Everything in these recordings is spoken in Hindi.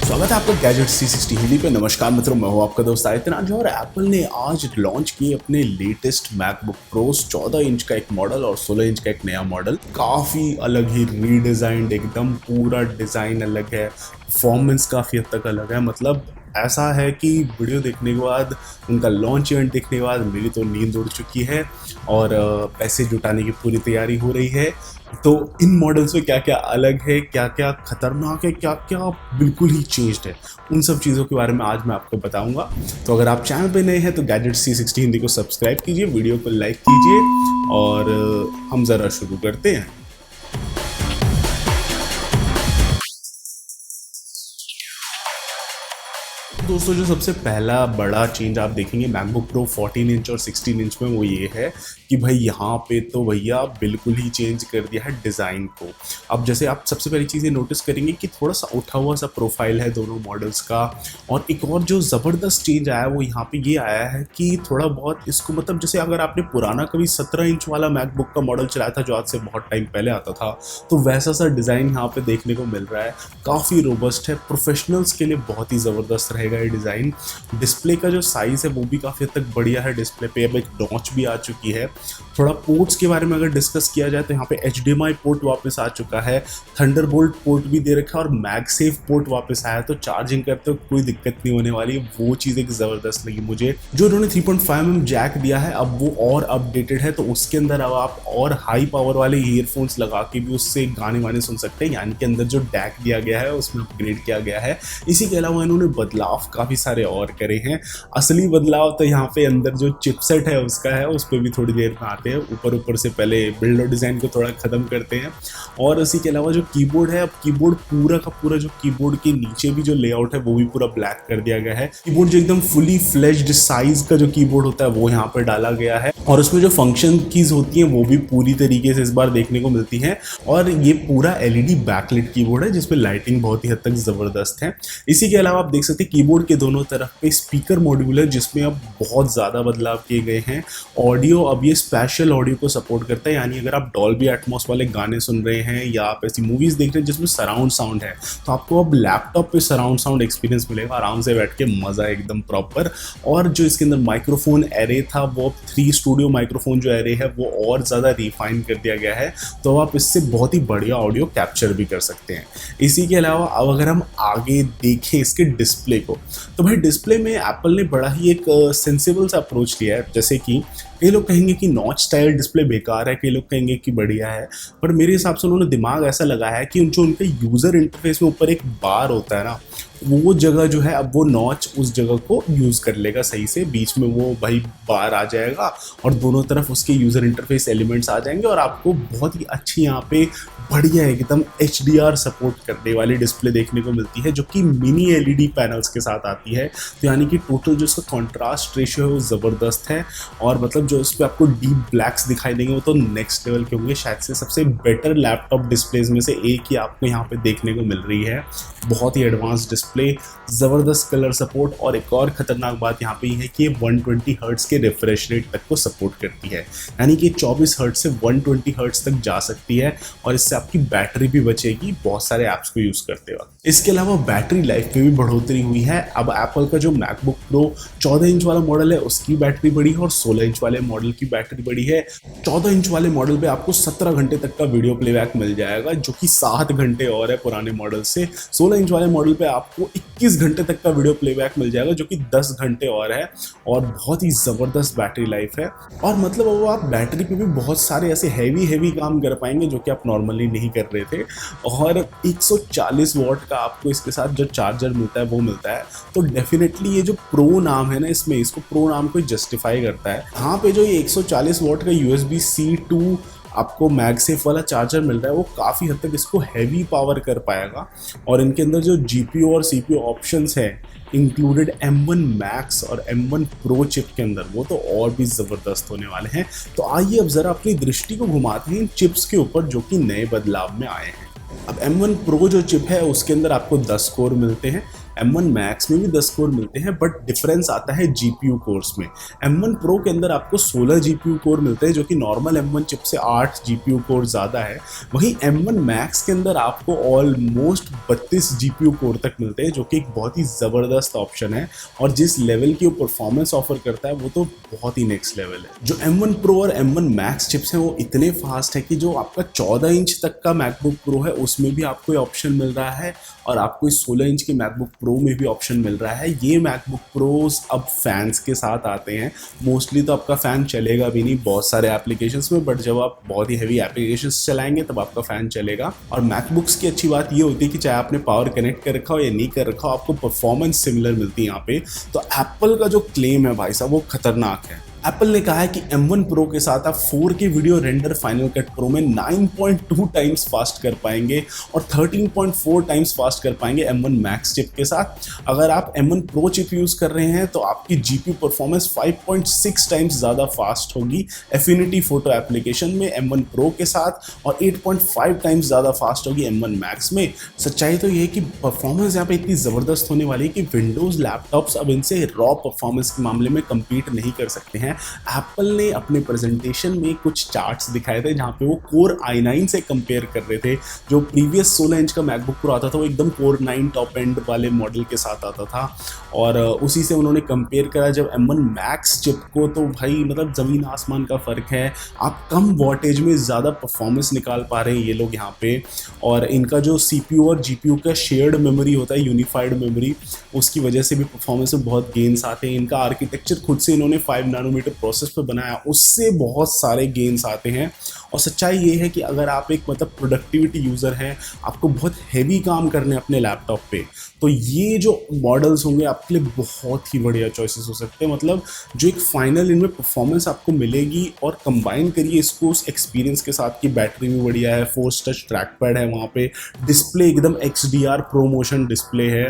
स्वागत है आपका गैजेट C60 हिंदी पे। नमस्कार मित्रों, मैं हूं आपका दोस्त आदित्यनाथ और एप्पल ने आज लॉन्च किए अपने लेटेस्ट मैकबुक प्रोस। 14 इंच का एक मॉडल और 16 इंच का एक नया मॉडल। काफ़ी अलग ही रीडिज़ाइंड, एकदम पूरा डिज़ाइन अलग है, परफॉर्मेंस काफ़ी हद तक अलग है। मतलब ऐसा है कि वीडियो देखने के बाद, उनका लॉन्च इवेंट देखने के बाद मेरी तो नींद उड़ चुकी है और पैसे जुटाने की पूरी तैयारी हो रही है। तो इन मॉडल्स में क्या क्या अलग है, क्या क्या खतरनाक है, क्या क्या बिल्कुल ही चेंज्ड है, उन सब चीज़ों के बारे में आज मैं आपको बताऊंगा। तो अगर आप चैनल पे नए हैं तो गैजेट C60 हिंदी को सब्सक्राइब कीजिए, वीडियो को लाइक कीजिए और हम ज़रा शुरू करते हैं। दोस्तों, जो सबसे पहला बड़ा चेंज आप देखेंगे मैकबुक प्रो 14 इंच और 16 इंच में, वो ये है कि भाई यहाँ पे तो भैया बिल्कुल ही चेंज कर दिया है डिज़ाइन को। अब जैसे आप सबसे पहली चीज़ ये नोटिस करेंगे कि थोड़ा सा उठा हुआ सा प्रोफाइल है दोनों मॉडल्स का। और एक और जो ज़बरदस्त चेंज आया है वो यहाँ पे ये आया है कि थोड़ा बहुत इसको, मतलब जैसे अगर आपने पुराना कभी 17 इंच वाला मैकबुक का मॉडल चलाया था जो आज से बहुत टाइम पहले आता था, तो वैसा सा डिज़ाइन यहाँ पे देखने को मिल रहा है। काफ़ी रोबस्ट है, प्रोफेशनल्स के लिए बहुत ही ज़बरदस्त रहेगा ये डिज़ाइन। डिस्प्ले का जो साइज़ है वो भी काफ़ी हद तक बढ़िया है। डिस्प्ले पे अब एक नॉच भी आ चुकी है। थोड़ा पोर्ट्स के बारे में अगर डिस्कस किया जाए तो यहाँ पे HDMI पोर्ट वापस आ चुका है, थंडरबोल्ट पोर्ट भी दे रखा है और मैगसेफ पोर्ट वापस आया है, तो चार्जिंग करते हो कोई दिक्कत नहीं होने वाली। वो चीज़ एक ज़बरदस्त लगी मुझे। जो उन्होंने 3.5mm जैक दिया है अब वो और अपडेटेड है, तो उसके अंदर अब आप और हाई पावर वाले ईयरफोन्स लगा के भी उससे गाने वाने सुन सकते हैं। यानी कि अंदर जो डैक दिया गया है उसमें अपग्रेड किया गया है। इसी के अलावा इन्होंने बदलाव काफ़ी सारे और करे हैं। असली बदलाव तो यहाँ पे अंदर जो चिपसेट है उसका है, उस पर भी थोड़ी देर में आते हैं। ऊपर से पहले बिल्ड और डिज़ाइन को थोड़ा ख़त्म करते हैं। और इसी के अलावा जो कीबोर्ड है, अब कीबोर्ड पूरा का पूरा, जो कीबोर्ड के नीचे भी जो लेआउट है वो भी पूरा ब्लैक कर दिया गया है। कीबोर्ड जो एकदम फुली फ्लेज्ड साइज का जो कीबोर्ड होता है वो यहाँ पर डाला गया है। और उसमें जो फंक्शन कीज होती हैं वो भी पूरी तरीके से इस बार देखने को मिलती हैं। और ये पूरा LED बैकलाइट कीबोर्ड है जिसमें लाइटिंग बहुत ही हद तक ज़बरदस्त है। इसी के अलावा आप देख सकते हैं कीबोर्ड के दोनों तरफ पे स्पीकर मॉड्यूल है जिसमें अब बहुत ज़्यादा बदलाव किए गए हैं। ऑडियो अब ये स्पेशल ऑडियो को सपोर्ट करता है। यानी अगर आप डॉल्बी एटमॉस वाले गाने सुन रहे हैं या आप ऐसी मूवीज़ देख रहे हैं जिसमें सराउंड साउंड है, तो आपको अब लैपटॉप पे सराउंड साउंड एक्सपीरियंस मिलेगा, आराम से बैठ के मज़ा एकदम प्रॉपर। और जो इसके अंदर माइक्रोफोन एरे था वो 3 स्टूडियो माइक्रोफोन जो एरे है वो और ज़्यादा रिफाइन कर दिया गया है, तो आप इससे बहुत ही बढ़िया ऑडियो कैप्चर भी कर सकते हैं। इसी के अलावा अब अगर हम आगे देखें इसके डिस्प्ले को, तो भाई डिस्प्ले में एप्पल ने बड़ा ही एक सेंसिबल सा अप्रोच लिया है। जैसे कि कई लोग कहेंगे कि नॉच स्टाइल डिस्प्ले बेकार है, कई लोग कहेंगे कि बढ़िया है, पर मेरे हिसाब से उन्होंने दिमाग ऐसा लगाया है कि जो उनके यूज़र इंटरफेस में ऊपर एक बार होता है ना, वो जगह जो है अब वो नॉच उस जगह को यूज़ कर लेगा सही से। बीच में वो भाई बार आ जाएगा और दोनों तरफ उसके यूज़र इंटरफेस एलिमेंट्स आ जाएंगे और आपको बहुत ही अच्छी यहाँ पे बढ़िया एकदम HDR सपोर्ट करने वाली डिस्प्ले देखने को मिलती है, जो कि मिनी LED पैनल्स के साथ आती है। तो यानी कि टोटल जो इसका कॉन्ट्रास्ट रेशियो है वो ज़बरदस्त है। और मतलब जो इस पर आपको डीप ब्लैक्स दिखाई देंगे वो तो नेक्स्ट लेवल के होंगे। शायद से सबसे बेटर लैपटॉप डिस्प्लेज में से एक ही आपको यहाँ पे देखने को मिल रही है। बहुत ही एडवांस डिस्प्ले, ज़बरदस्त कलर सपोर्ट। और एक और ख़तरनाक बात यहाँ पे है कि ये 120 हर्ट्ज़ के रिफ्रेश रेट तक को सपोर्ट करती है। यानी कि 24 हर्ट्ज़ से 120 हर्ट्ज़ तक जा सकती है और इससे आपकी बैटरी भी बचेगी बहुत सारे ऐप्स को यूज़ करते वक्त। इसके अलावा बैटरी लाइफ में भी बढ़ोतरी हुई है। अब एप्पल का जो मैकबुक प्रो 14 इंच वाला मॉडल है उसकी बैटरी बड़ी है और 16 इंच वाले मॉडल की बैटरी बड़ी है। 14 इंच वाले मॉडल पे आपको 17 घंटे तक का वीडियो प्लेबैक मिल जाएगा, जो कि 7 घंटे और है पुराने मॉडल से। 16 इंच वाले मॉडल पे आपको 21 घंटे तक का वीडियो प्लेबैक मिल जाएगा, जो कि 10 घंटे और है। और बहुत ही ज़बरदस्त बैटरी लाइफ है। और मतलब अब आप बैटरी पे भी बहुत सारे ऐसे हैवी काम कर पाएंगे जो कि आप नॉर्मली नहीं कर रहे थे। और 140 वॉट का आपको इसके साथ जो चार्जर मिलता है वो मिलता है। तो डेफिनेटली ये जो प्रो नाम है ना, इसमें इसको प्रो नाम को जस्टिफाई करता है। यहाँ पे जो ये 140 वॉट का USB-C2 आपको मैगसेफ वाला चार्जर मिल रहा है वो काफ़ी हद तक इसको हैवी पावर कर पाएगा। और इनके अंदर जो GPU और CPU ऑप्शंस है इंक्लूडेड M1 Max और M1 Pro चिप के अंदर, वो तो और भी ज़बरदस्त होने वाले हैं। तो आइए अब ज़रा अपनी दृष्टि को घुमाते हैं इन चिप्स के ऊपर जो कि नए बदलाव में आए हैं। अब M1 Pro जो चिप है उसके अंदर आपको 10 कोर मिलते हैं। M1 Max में भी 10 कोर मिलते हैं, बट डिफरेंस आता है GPU कोर्स में। M1 Pro के अंदर आपको 16 GPU कोर मिलते हैं, जो कि नॉर्मल M1 चिप से 8 GPU कोर ज़्यादा है। वहीं M1 Max के अंदर आपको ऑलमोस्ट 32 GPU कोर तक मिलते हैं, जो कि एक बहुत ही ज़बरदस्त ऑप्शन है, और जिस लेवल की वो परफॉर्मेंस ऑफर करता है वो तो बहुत ही नेक्स्ट लेवल है। जो M1 Pro और M1 Max चिप्स हैं वो इतने फास्ट है कि जो आपका 14 इंच तक का मैकबुक प्रो है उसमें भी आपको ये ऑप्शन मिल रहा है, और आपको इस 16 इंच के मैकबुक प्रो में भी ऑप्शन मिल रहा है। ये मैकबुक प्रोज अब फैंस के साथ आते हैं। मोस्टली तो आपका फ़ैन चलेगा भी नहीं बहुत सारे एप्लीकेशंस में, बट जब आप बहुत ही हैवी एप्लीकेशंस चलाएंगे तब आपका फ़ैन चलेगा। और मैकबुक्स की अच्छी बात ये होती है कि चाहे आपने पावर कनेक्ट कर रखा हो या नहीं कर रखा हो, आपको परफॉर्मेंस सिमिलर मिलती है यहाँ पे। तो एप्पल का जो क्लेम है भाई साहब वो खतरनाक है। एप्पल ने कहा है कि M1 Pro के साथ आप 4K video render final cut pro में 9.2 टाइम्स फास्ट कर पाएंगे और 13.4 टाइम्स फास्ट कर पाएंगे M1 Max चिप के साथ। अगर आप M1 Pro चिप यूज़ कर रहे हैं तो आपकी GPU परफॉर्मेंस 5.6 टाइम्स ज़्यादा फास्ट होगी एफिनिटी फोटो एप्लीकेशन में M1 Pro के साथ, और 8.5 टाइम्स ज़्यादा फास्ट होगी M1 Max में। सच्चाई तो ये है कि परफॉर्मेंस यहाँ पे इतनी ज़बरदस्त होने वाली है कि विंडोज़ लैपटॉप्स अब इनसे रॉ परफॉर्मेंस के मामले में कम्पीट नहीं कर सकते हैं। एप्पल ने अपने प्रेजेंटेशन में कुछ चार्ट्स दिखाए थे जहां पे वो कोर i9 से कंपेयर कर रहे थे। जो प्रीवियस 16 इंच का मैकबुक प्रो आता था वो एकदम कोर 9 टॉप एंड वाले मॉडल के साथ आता था, और उसी से उन्होंने कंपेयर करा जब M1 Max चिप को, तो भाई मतलब ज़मीन आसमान का फ़र्क है। आप कम वॉटेज में ज़्यादा परफॉर्मेंस निकाल पा रहे हैं ये लोग यहाँ पे, और इनका जो CPU और GPU का शेयर्ड मेमोरी होता है, यूनिफाइड मेमोरी, उसकी वजह से भी परफॉर्मेंस में बहुत गेन्स आते हैं। इनका आर्किटेक्चर खुद से इन्होंने 5 नैनोमीटर प्रोसेस पे बनाया, उससे बहुत सारे गेन्स आते हैं। और सच्चाई ये है कि अगर आप एक मतलब प्रोडक्टिविटी यूज़र हैं, आपको बहुत हैवी काम करने अपने लैपटॉप पे, तो ये जो मॉडल्स होंगे आपके लिए बहुत ही बढ़िया चॉइसेस हो सकते हैं। मतलब जो एक फाइनल इनमें परफॉर्मेंस आपको मिलेगी, और कंबाइन करिए इसको उस एक्सपीरियंस के साथ कि बैटरी भी बढ़िया है, फोर्स टच ट्रैक पैड है वहाँ पे, डिस्प्ले एकदम XDR प्रोमोशन डिस्प्ले है,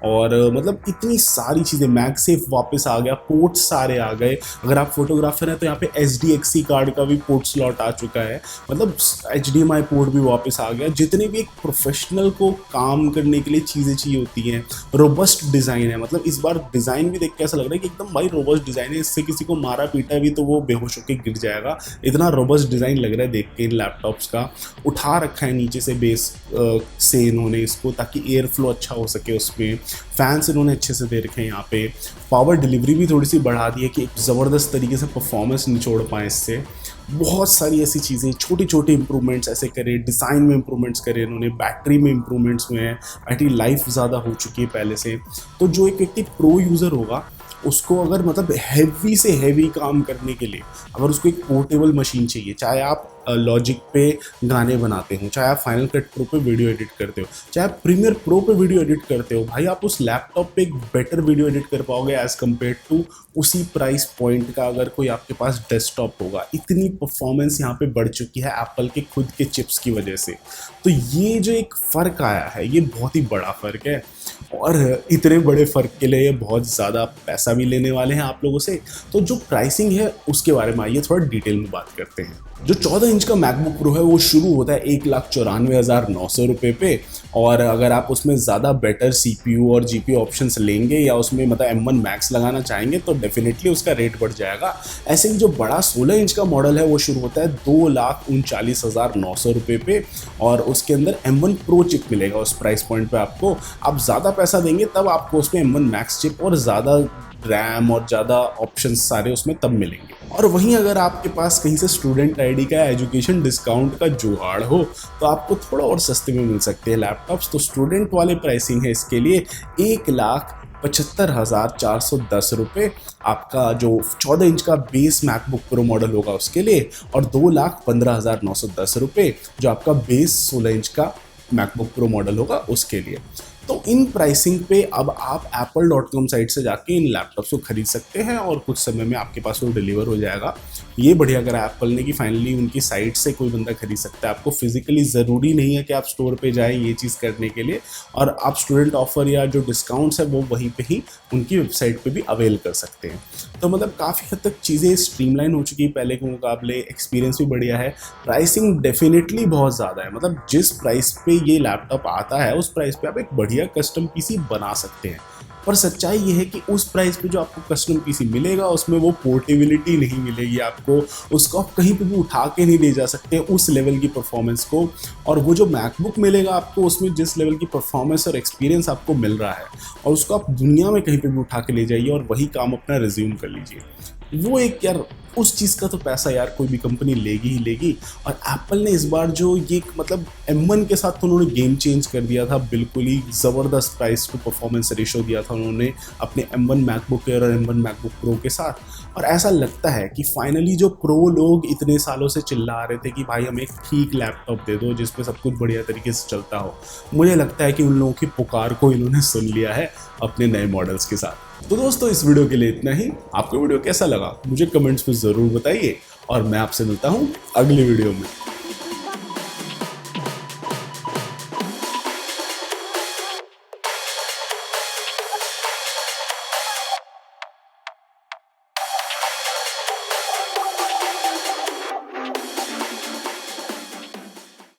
और मतलब इतनी सारी चीज़ें, मैगसेफ वापस आ गया, पोर्ट्स सारे आ गए। अगर आप फोटोग्राफर हैं तो यहाँ पे SDXC कार्ड का भी पोर्ट स्लॉट आ चुका है, मतलब HDMI पोर्ट भी वापस आ गया। जितने भी एक प्रोफेशनल को काम करने के लिए चीज़ें चाहिए होती हैं, रोबस्ट डिज़ाइन है। मतलब इस बार डिज़ाइन भी देख के ऐसा लग रहा है कि एकदम भाई रोबस्ट डिज़ाइन है, इससे किसी को मारा पीटा भी तो वो बेहोश होकर गिर जाएगा, इतना रोबस्ट डिज़ाइन लग रहा है देख के इन लैपटॉप्स का। उठा रखा है नीचे से बेस से इन्होंने इसको, ताकि एयर फ्लो अच्छा हो सके उसमें। फैंस इन्होंने अच्छे से दे रखे हैं यहाँ पे। पावर डिलीवरी भी थोड़ी सी बढ़ा दी है कि एक ज़बरदस्त तरीके से परफॉर्मेंस निचोड़ पाएँ इससे। बहुत सारी ऐसी चीज़ें, छोटी छोटी इंप्रूवमेंट्स ऐसे करे, डिज़ाइन में इंप्रूवमेंट्स करे इन्होंने, बैटरी में इंप्रूवमेंट्स हुए हैं, बैटरी लाइफ ज़्यादा हो चुकी है पहले से। तो जो एक व्यक्ति प्रो यूज़र होगा उसको अगर मतलब हैवी से हैवी काम करने के लिए अगर उसको एक पोर्टेबल मशीन चाहिए, चाहे आप लॉजिक पे गाने बनाते हो, चाहे आप फाइनल कट प्रो पे वीडियो एडिट करते हो, चाहे आप प्रीमियर प्रो पे वीडियो एडिट करते हो, भाई आप उस लैपटॉप पे एक बेटर वीडियो एडिट कर पाओगे एज़ कम्पेयर टू उसी प्राइस पॉइंट का अगर कोई आपके पास डेस्कटॉप होगा। इतनी परफॉर्मेंस यहाँ पे बढ़ चुकी है एप्पल के खुद के चिप्स की वजह से। तो ये जो एक फ़र्क आया है ये बहुत ही बड़ा फ़र्क है, और इतने बड़े फ़र्क के लिए बहुत ज़्यादा पैसा भी लेने वाले हैं आप लोगों से। तो जो प्राइसिंग है उसके बारे में आइए थोड़ा डिटेल में बात करते हैं। जो 14 इंच का मैकबुक प्रो है वो शुरू होता है 1,94,900 रुपये पे, और अगर आप उसमें ज़्यादा बेटर CPU और GPU ऑप्शंस लेंगे या उसमें मतलब M1 Max लगाना चाहेंगे तो डेफिनेटली उसका रेट बढ़ जाएगा। ऐसे ही जो बड़ा 16 इंच का मॉडल है वो शुरू होता है 2,39,900 रुपये पे, और उसके अंदर M1 Pro चिप मिलेगा उस प्राइस पॉइंट पे आपको। आप ज़्यादा पैसा देंगे तब आपको उसमें M1 Max चिप और ज़्यादा रैम और ज़्यादा ऑप्शंस सारे उसमें तब मिलेंगे। और वहीं अगर आपके पास कहीं से स्टूडेंट आईडी का एजुकेशन डिस्काउंट का जुगाड़ हो तो आपको थोड़ा और सस्ते में मिल सकते हैं लैपटॉप्स। तो स्टूडेंट वाले प्राइसिंग है इसके लिए 1,75,410 रुपये आपका जो 14 इंच का बेस मैकबुक प्रो मॉडल होगा उसके लिए, और 2,15,910 रुपये जो आपका बेस 16 इंच का मैकबुक प्रो मॉडल होगा उसके लिए। तो इन प्राइसिंग पे अब आप apple.com साइट से जाके इन लैपटॉप्स को खरीद सकते हैं और कुछ समय में आपके पास वो डिलीवर हो जाएगा। ये बढ़िया करा एप्पल ने कि फाइनली उनकी साइट से कोई बंदा खरीद सकता है। आपको फिजिकली ज़रूरी नहीं है कि आप स्टोर पे जाएं ये चीज़ करने के लिए, और आप स्टूडेंट ऑफर या जो डिस्काउंट्स है वो वहीं पे ही उनकी वेबसाइट पे भी अवेल कर सकते हैं। तो मतलब काफ़ी हद तक चीज़ें स्ट्रीमलाइन हो चुकी है पहले के मुकाबले, एक्सपीरियंस भी बढ़िया है। प्राइसिंग डेफिनेटली बहुत ज़्यादा है, मतलब जिस प्राइस पे ये लैपटॉप आता है उस प्राइस पे आप एक बढ़िया बढ़िया कस्टम पीसी बना सकते हैं। पर सच्चाई ये है कि उस प्राइस पे जो आपको कस्टम पीसी मिलेगा उसमें वो पोर्टेबिलिटी नहीं मिलेगी आपको, उसको आप कहीं पे भी उठा के नहीं ले जा सकते उस लेवल की परफॉर्मेंस को। और वो जो मैकबुक मिलेगा आपको उसमें जिस लेवल की परफॉर्मेंस और एक्सपीरियंस आपको मिल रहा है, और उसको आप दुनिया में कहीं पे भी उठा के ले जाइए और वही काम अपना रिज्यूम कर लीजिए। वो एक यार उस चीज़ का तो पैसा यार कोई भी कंपनी लेगी ही लेगी। और एप्पल ने इस बार जो ये मतलब M1 के साथ तो उन्होंने गेम चेंज कर दिया था, बिल्कुल ही ज़बरदस्त प्राइस टू परफॉर्मेंस रेशो दिया था उन्होंने अपने M1 मैकबुक एयर और M1 मैकबुक प्रो के साथ। और ऐसा लगता है कि फाइनली जो प्रो लोग इतने सालों से चिल्ला रहे थे कि भाई हमें एक ठीक लैपटॉप दे दो जिसपे सब कुछ बढ़िया तरीके से चलता हो, मुझे लगता है कि उन लोगों की पुकार को इन्होंने सुन लिया है अपने नए मॉडल्स के साथ। तो दोस्तों इस वीडियो के लिए इतना ही। आपको वीडियो कैसा लगा मुझे कमेंट्स में ज़रूर बताइए, और मैं आपसे मिलता हूँ अगली वीडियो में।